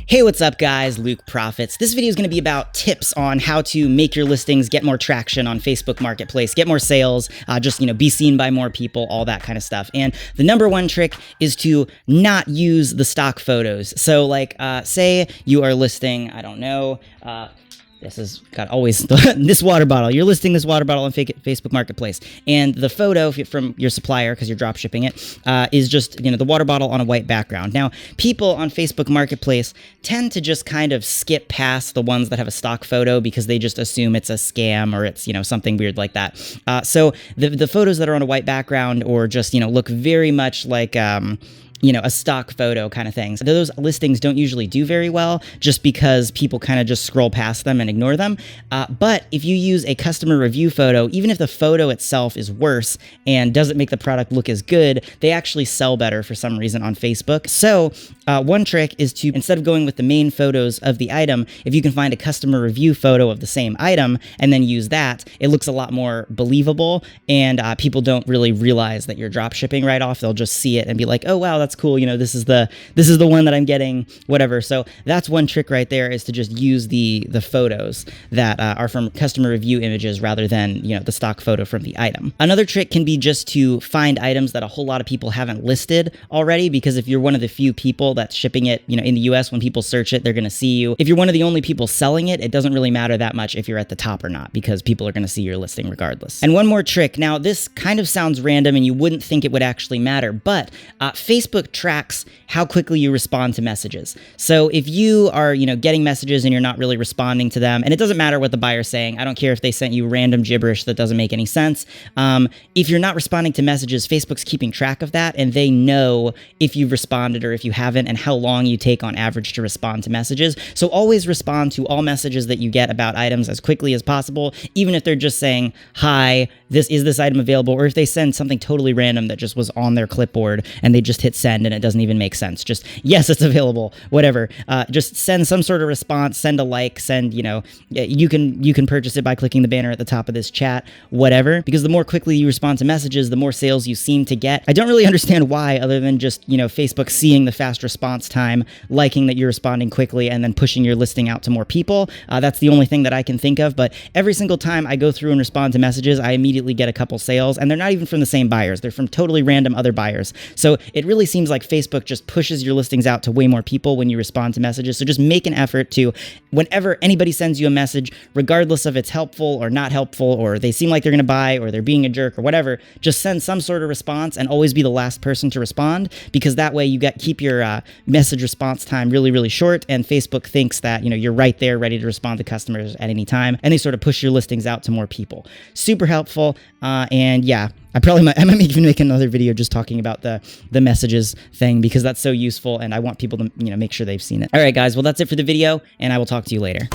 Hey, what's up guys? Luke Profits. This video is going to be about tips on how to make your listings get more traction on Facebook Marketplace, get more sales, be seen by more people, all that kind of stuff. And the number one trick is to not use the stock photos. So say you are listing, I don't know, this has got always this water bottle. You're listing this water bottle on Facebook Marketplace, and the photo from your supplier, because you're drop shipping it, is just the water bottle on a white background. Now, people on Facebook Marketplace tend to just kind of skip past the ones that have a stock photo because they just assume it's a scam or it's something weird like that. So the photos that are on a white background or just look very much like a stock photo kind of thing. So those listings don't usually do very well just because people kind of just scroll past them and ignore them. But if you use a customer review photo, even if the photo itself is worse and doesn't make the product look as good, they actually sell better for some reason on Facebook. So one trick is to, instead of going with the main photos of the item, if you can find a customer review photo of the same item and then use that, it looks a lot more believable, and people don't really realize that you're drop shipping right off. They'll just see it and be like, oh wow, that's cool. This is the one that I'm getting, whatever. So that's one trick right there, is to just use the photos that are from customer review images rather than, the stock photo from the item. Another trick can be just to find items that a whole lot of people haven't listed already, because if you're one of the few people that's shipping it, in the US, when people search it, they're going to see you. If you're one of the only people selling it, it doesn't really matter that much if you're at the top or not, because people are going to see your listing regardless. And one more trick. Now, this kind of sounds random and you wouldn't think it would actually matter, but Facebook tracks how quickly you respond to messages. So if you are, getting messages and you're not really responding to them, and it doesn't matter what the buyer's saying, I don't care if they sent you random gibberish that doesn't make any sense. If you're not responding to messages, Facebook's keeping track of that, and they know if you've responded or if you haven't, and how long you take on average to respond to messages. So always respond to all messages that you get about items as quickly as possible, even if they're just saying, hi, this item available, or if they send something totally random that just was on their clipboard and they just hit send and it doesn't even make sense. Just, yes, it's available, whatever. Just send some sort of response, send a like, send, you can purchase it by clicking the banner at the top of this chat, whatever, because the more quickly you respond to messages, the more sales you seem to get. I don't really understand why, other than just, Facebook seeing the fast response time, liking that you're responding quickly, and then pushing your listing out to more people. That's the only thing that I can think of, but every single time I go through and respond to messages, I immediately get a couple sales, and they're not even from the same buyers. They're from totally random other buyers. So it really seems like Facebook just pushes your listings out to way more people when you respond to messages. So just make an effort to, whenever anybody sends you a message, regardless of it's helpful or not helpful, or they seem like they're going to buy, or they're being a jerk or whatever, just send some sort of response and always be the last person to respond, because that way you keep your message response time really, really short, and Facebook thinks that, you're right there ready to respond to customers at any time, and they sort of push your listings out to more people. Super helpful. And yeah, I might even make another video just talking about the messages thing, because that's so useful and I want people to, make sure they've seen it. All right, guys. Well, that's it for the video, and I will talk to you later.